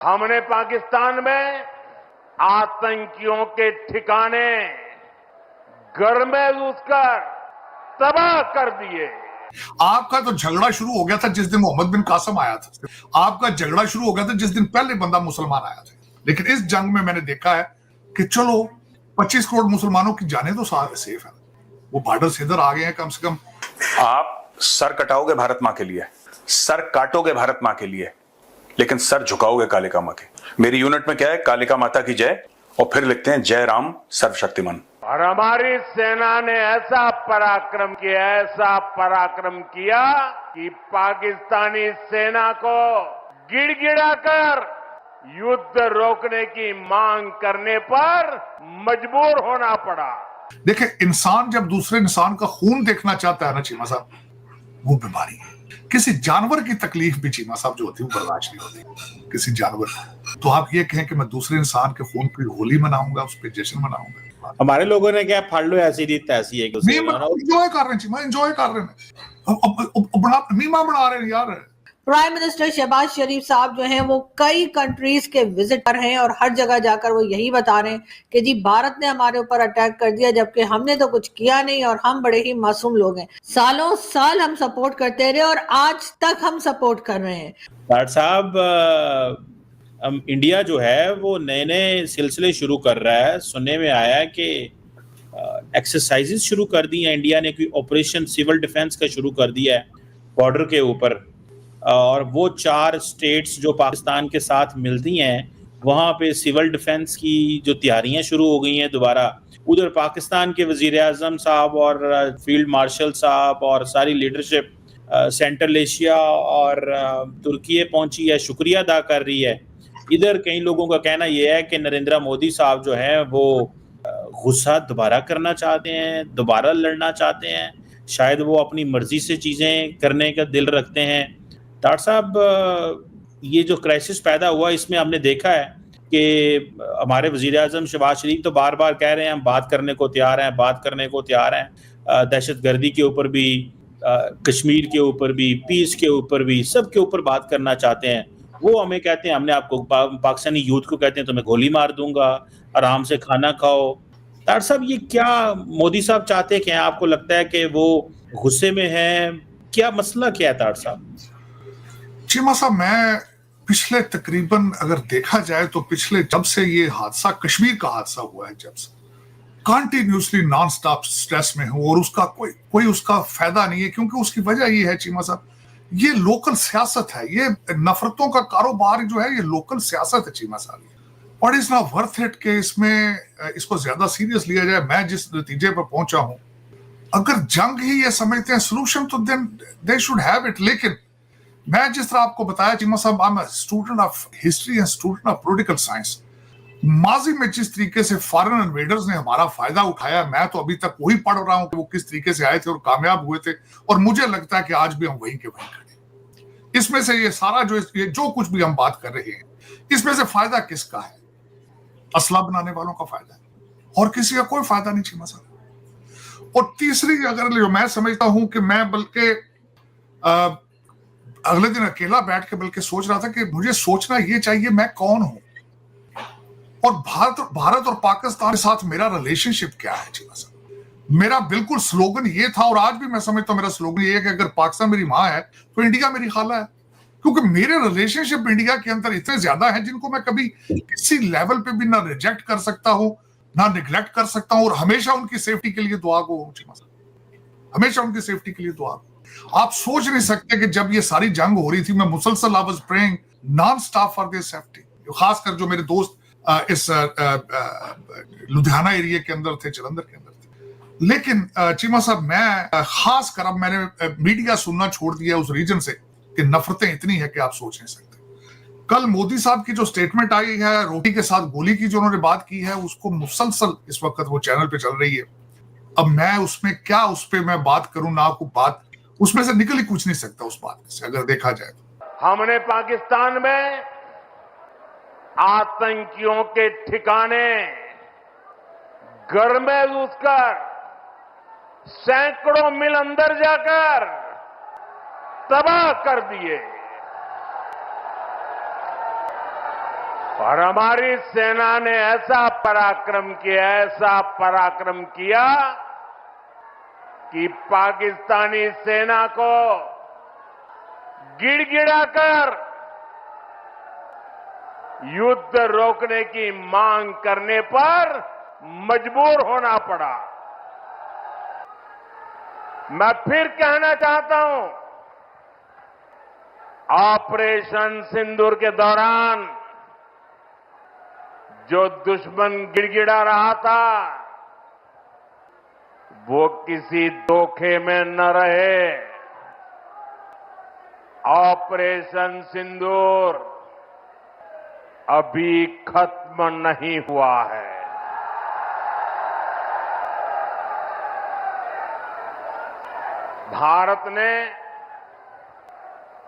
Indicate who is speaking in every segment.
Speaker 1: हमने पाकिस्तान में आतंकियों के ठिकाने घर में घुसकर तबाह कर दिए।
Speaker 2: आपका तो झगड़ा शुरू हो गया था जिस दिन मोहम्मद बिन कासिम आया था। आपका झगड़ा शुरू हो गया था जिस दिन पहले बंदा मुसलमान आया था। लेकिन इस जंग में मैंने देखा है कि चलो 25 करोड़ मुसलमानों की जाने तो सेफ है, वो बॉर्डर से इधर आ गए हैं। कम से कम
Speaker 3: आप सर कटाओगे भारत मां के लिए, सर काटोगे भारत मां के लिए, लेकिन सर झुकाओगे कालिका मां के। मेरी यूनिट में क्या है, कालिका माता की जय, और फिर लिखते हैं जय राम सर्वशक्तिमान।
Speaker 1: और हमारी सेना ने ऐसा पराक्रम किया कि पाकिस्तानी सेना को गिड़गिड़ाकर युद्ध रोकने की मांग करने पर मजबूर होना पड़ा।
Speaker 2: देखिए, इंसान जब दूसरे इंसान का खून देखना चाहता है ना चीमा साहब, वो बीमारी है। किसी जानवर की तकलीफ भी चीमा साहब जो होती है वो बर्दाश्त नहीं होती किसी जानवर। तो आप ये कहें कि मैं दूसरे इंसान के खून की होली मनाऊंगा, उस पर जश्न मनाऊंगा।
Speaker 4: हमारे लोगों ने क्या फाड़ लो ऐसी रीत तैसी है,
Speaker 2: एंजॉय कर रहे हैं चीमा, एंजॉय कर रहे हैं, मीमा बना रहे हैं यार।
Speaker 5: प्राइम मिनिस्टर शहबाज शरीफ साहब जो हैं वो कई कंट्रीज के विजिट पर हैं और हर जगह जाकर वो यही बता रहे हैं कि जी भारत ने हमारे ऊपर अटैक कर दिया, जबकि हमने तो कुछ किया नहीं और हम बड़े ही मासूम लोग हैं। सालों साल हम सपोर्ट करते रहे और आज तक हम सपोर्ट कर रहे हैं।
Speaker 4: डॉक्टर साहब, इंडिया जो है वो नए नए सिलसिले शुरू कर रहा है। सुनने में आया कि एक्सरसाइजेस शुरू कर दी हैं इंडिया ने, कोई ऑपरेशन सिविल डिफेंस का शुरू कर दिया है बॉर्डर के ऊपर, और वो 4 स्टेट्स जो पाकिस्तान के साथ मिलती हैं वहाँ पे सिविल डिफेंस की जो तैयारियां शुरू हो गई हैं दोबारा। उधर पाकिस्तान के वज़ीर आज़म साहब और फील्ड मार्शल साहब और सारी लीडरशिप सेंट्रल एशिया और तुर्की पहुंची है, शुक्रिया अदा कर रही है। इधर कई लोगों का कहना यह है कि नरेंद्र मोदी साहब जो हैं वो गुस्सा दोबारा करना चाहते हैं, दोबारा लड़ना चाहते हैं, शायद वो अपनी मर्जी से चीज़ें करने का दिल रखते हैं। डॉक्टर साहब, ये जो क्राइसिस पैदा हुआ इसमें हमने देखा है कि हमारे वज़ीर आज़म शहबाज शरीफ तो बार बार कह रहे हैं हम बात करने को तैयार हैं, दहशतगर्दी के ऊपर भी, कश्मीर के ऊपर भी, पीस के ऊपर भी, सब के ऊपर बात करना चाहते हैं। वो हमें कहते हैं, हमने आपको पाकिस्तानी यूथ को कहते हैं तुम्हें गोली मार दूंगा, आराम से खाना खाओ। डॉक्टर साहब, ये क्या मोदी साहब चाहते हैं? क्या आपको लगता है कि वो गुस्से में हैं? क्या मसला क्या है डॉक्टर साहब?
Speaker 2: चीमा साहब, मैं पिछले तकरीबन अगर देखा जाए तो पिछले जब से ये हादसा, कश्मीर का हादसा हुआ है, जब से कंटिन्यूसली नॉन स्टॉप स्ट्रेस में हूं, और उसका कोई उसका फायदा नहीं है। क्योंकि उसकी वजह ये है चीमा साहब, ये लोकल सियासत है, ये नफरतों का कारोबार जो है, ये लोकल सियासत है चीमा साहब। और इज नॉट वर्थ इट कि इसको ज्यादा सीरियस लिया जाए। मैं जिस नतीजे पर पहुंचा हूं, अगर जंग ही ये समझते हैं सोल्यूशन, तो then they should have it. लेकिन मैं जिस तरह आपको बताया चीमा साहब, I am a student of history and student of political science. माजी में जिस तरीके से फॉरेन इन्वेडर्स ने हमारा फायदा उठाया, मैं तो अभी तक वही पढ़ रहा हूं कि वो किस तरीके से आए थे और कामयाब हुए थे। और मुझे लगता है कि आज भी हम वहीं के वहीं खड़े। इसमें से ये सारा जो कुछ भी हम बात कर रहे हैं, इसमें से फायदा किसका है? असला बनाने वालों का फायदा है, और किसी का कोई फायदा नहीं चीमा साहब। और तीसरी, अगर जो मैं समझता हूं कि मैं बल्कि अगले दिन अकेला बैठ के बल्कि सोच रहा था कि मुझे सोचना ये चाहिए मैं कौन हूं, और भारत और पाकिस्तान के साथ मेरा रिलेशनशिप क्या है चीमा साहब। मेरा बिल्कुल स्लोगन ये था, और आज भी मैं समझता हूं मेरा स्लोगन ये है कि अगर पाकिस्तान मेरी माँ है तो इंडिया मेरी खाला है। क्योंकि मेरे रिलेशनशिप इंडिया के अंदर इतने ज्यादा हैं जिनको मैं कभी किसी लेवल पे भी ना रिजेक्ट कर सकता हूं, ना निगलेक्ट कर सकता हूं, और हमेशा उनकी सेफ्टी के लिए दुआ को, हमेशा उनकी सेफ्टी के लिए दुआ। आप सोच नहीं सकते कि जब ये सारी जंग हो रही थी, मैं मुसलसल I was praying non stop for their safety. खासकर जो मेरे दोस्त इस लुधियाना एरिया के अंदर थे, जलंधर के अंदर थे। लेकिन चीमा साहब, मैं खासकर अब मैंने मीडिया सुनना छोड़ दिया उस रीजन से कि नफरतें इतनी है कि आप सोच नहीं सकते। कल मोदी साहब की जो स्टेटमेंट आई है, रोटी के साथ गोली की जो उन्होंने बात की है, उसको मुसलसल इस वक्त वो चैनल पे चल रही है। अब मैं उसमें क्या, उस पर मैं बात करूं ना, को बात उसमें से निकल ही कुछ नहीं सकता उस बात से, अगर देखा जाए तो।
Speaker 1: हमने पाकिस्तान में आतंकियों के ठिकाने घर में घुसकर सैकड़ों मील अंदर जाकर तबाह कर दिए। और हमारी सेना ने ऐसा पराक्रम किया कि पाकिस्तानी सेना को गिड़गिड़ाकर युद्ध रोकने की मांग करने पर मजबूर होना पड़ा। मैं फिर कहना चाहता हूं, ऑपरेशन सिंदूर के दौरान जो दुश्मन गिड़गिड़ा रहा था वो किसी धोखे में न रहे। ऑपरेशन सिंदूर अभी खत्म नहीं हुआ है। भारत ने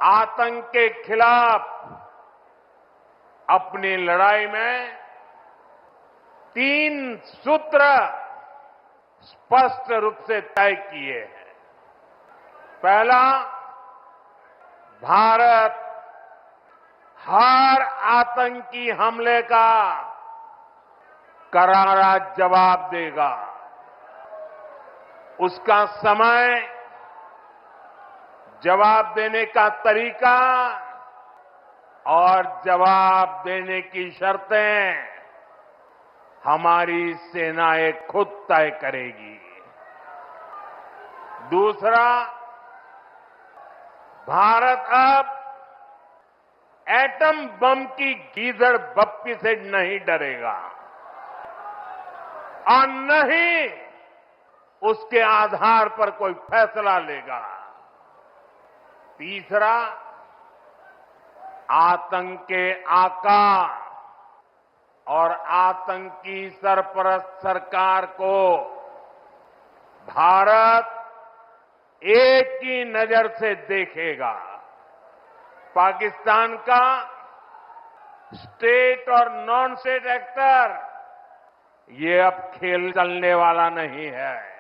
Speaker 1: आतंक के खिलाफ अपनी लड़ाई में 3 सूत्र स्पष्ट रूप से तय किए हैं। पहला, भारत हर आतंकी हमले का करारा जवाब देगा। उसका समय, जवाब देने का तरीका और जवाब देने की शर्तें हमारी सेनाएं खुद तय करेगी। दूसरा, भारत अब एटम बम की गीदड़ बप्पी से नहीं डरेगा और न ही उसके आधार पर कोई फैसला लेगा। तीसरा, आतंक के आका और आतंकी सरपरस्त सरकार को भारत एक ही नजर से देखेगा। पाकिस्तान का स्टेट और नॉन स्टेट एक्टर ये अब खेल चलने वाला नहीं है।